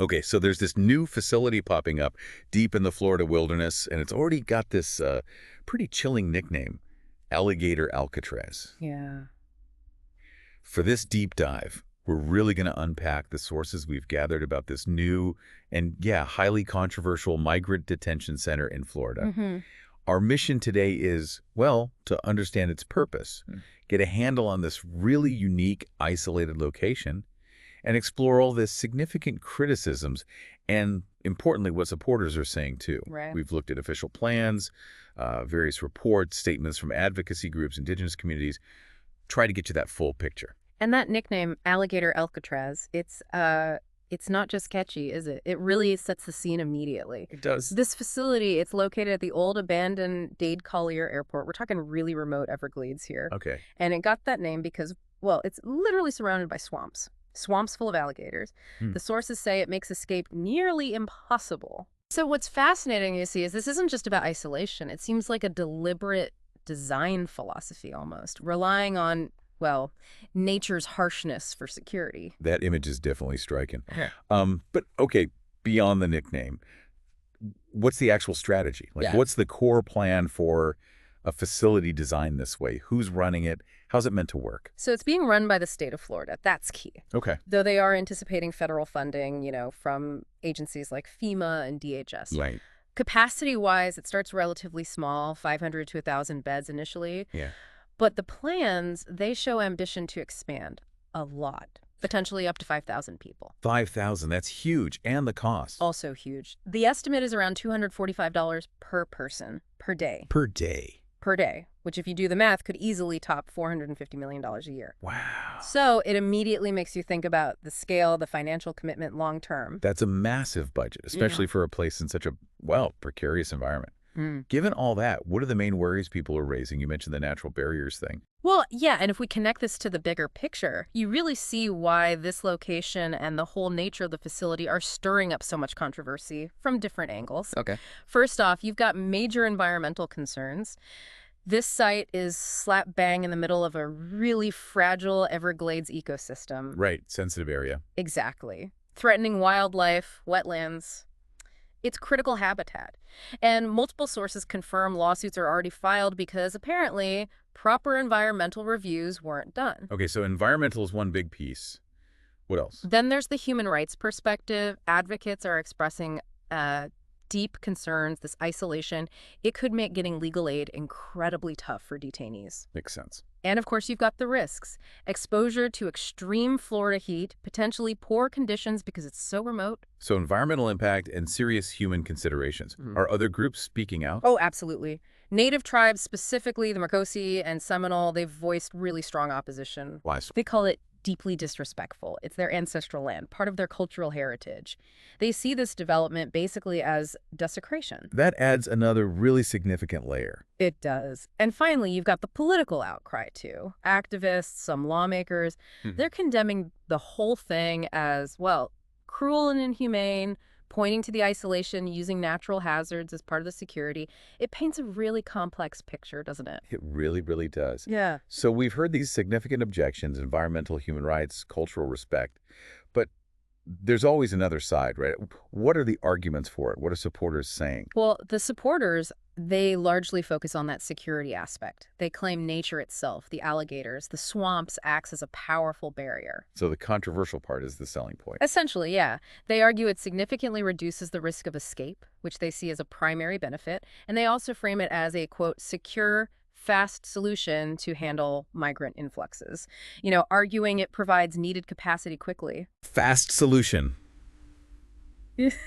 Okay, so there's this new facility popping up deep in the Florida wilderness, and it's already got this pretty chilling nickname, Alligator Alcatraz. Yeah. For this deep dive, we're really going to unpack the sources we've gathered about this new and, yeah, highly controversial migrant detention center in Florida. Mm-hmm. Our mission today is, well, to understand its purpose, get a handle on this really unique, isolated location, and explore all the significant criticisms and, importantly, what supporters are saying, too. Right. We've looked at official plans, various reports, statements from advocacy groups, indigenous communities, try to get you that full picture. And that nickname, Alligator Alcatraz, it's not just catchy, is it? It really sets the scene immediately. It does. This facility, it's located at the old abandoned Dade Collier Airport. We're talking really remote Everglades here. Okay. And it got that name because, well, it's literally surrounded by swamps. Swamps full of alligators. The sources say it makes escape nearly impossible. So what's fascinating, you see, is this isn't just about isolation. It seems like a deliberate design philosophy almost, relying on, well, nature's harshness for security. That image is definitely striking. Yeah. But, okay, beyond the nickname, what's the actual strategy? Like, Yeah. what's the core plan for a facility designed this way? Who's running it? How's it meant to work? So it's being run by the state of Florida. That's key. Okay. Though they are anticipating federal funding, from agencies like FEMA and DHS. Right. Capacity-wise, it starts relatively small, 500 to 1,000 beds initially. Yeah. But the plans, they show ambition to expand a lot, potentially up to 5,000 people. 5,000, that's huge. And the cost. Also huge. The estimate is around $245 per person per day. Per day. Per day, which if you do the math could easily top $450 million a year. Wow. So it immediately makes you think about the scale, the financial commitment long term. That's a massive budget, especially for a place in such a, well, precarious environment. Given all that, what are the main worries people are raising? You mentioned the natural barriers thing. Well, yeah, and if we connect this to the bigger picture, you really see why this location and the whole nature of the facility are stirring up so much controversy from different angles. Okay. First off, you've got major environmental concerns. This site is slap bang in the middle of a really fragile Everglades ecosystem. Right, sensitive area. Exactly. Threatening wildlife, wetlands. It's critical habitat. And multiple sources confirm lawsuits are already filed because apparently proper environmental reviews weren't done. Okay, so environmental is one big piece. What else? Then there's the human rights perspective. Advocates are expressing deep concerns, this isolation. It could make getting legal aid incredibly tough for detainees. Makes sense. And of course, you've got the risks. Exposure to extreme Florida heat, potentially poor conditions because it's so remote. So environmental impact and serious human considerations. Are other groups speaking out? Oh, absolutely. Native tribes, specifically the Makosi and Seminole, they've voiced really strong opposition. Why so? They call it deeply disrespectful. It's their ancestral land, part of their cultural heritage. They see this development basically as desecration. That adds another really significant layer. It does. And finally, you've got the political outcry, too. Activists, some lawmakers, they're condemning the whole thing as, well, cruel and inhumane, pointing to the isolation, using natural hazards as part of the security. It paints a really complex picture, doesn't it? It really, really does. Yeah. So we've heard these significant objections, environmental, human rights, cultural respect, but there's always another side, right? What are the arguments for it? What are supporters saying? Well, the supporters, they largely focus on that security aspect. They claim nature itself, the alligators, the swamps acts as a powerful barrier. So the controversial part is the selling point. Essentially, yeah. They argue it significantly reduces the risk of escape, which they see as a primary benefit, and they also frame it as a, quote, secure, fast solution to handle migrant influxes. Arguing it provides needed capacity quickly. Fast solution.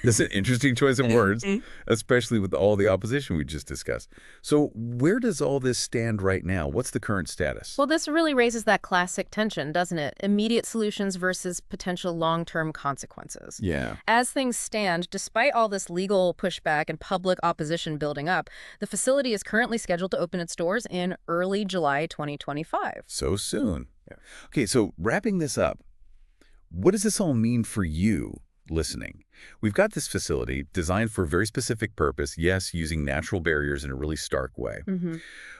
That's an interesting choice of words, especially with all the opposition we just discussed. So where does all this stand right now? What's the current status? Well, this really raises that classic tension, doesn't it? Immediate solutions versus potential long-term consequences. Yeah. As things stand, despite all this legal pushback and public opposition building up, the facility is currently scheduled to open its doors in early July 2025. So soon. Yeah. Okay, so wrapping this up, what does this all mean for you? listening. We've got this facility designed for a very specific purpose, yes, using natural barriers in a really stark way. Hmm.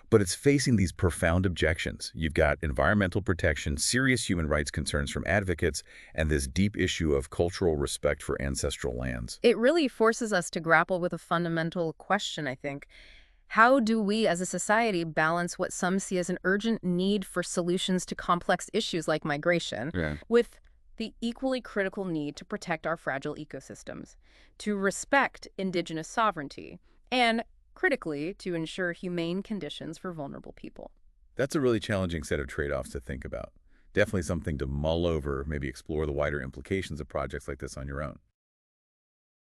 But it's facing these profound objections. You've got environmental protection, serious human rights concerns from advocates, and this deep issue of cultural respect for ancestral lands. It really forces us to grapple with a fundamental question, I think. How do we as a society balance what some see as an urgent need for solutions to complex issues like migration Yeah. with the equally critical need to protect our fragile ecosystems, to respect Indigenous sovereignty, and critically, to ensure humane conditions for vulnerable people? That's a really challenging set of trade-offs to think about. Definitely something to mull over, maybe explore the wider implications of projects like this on your own.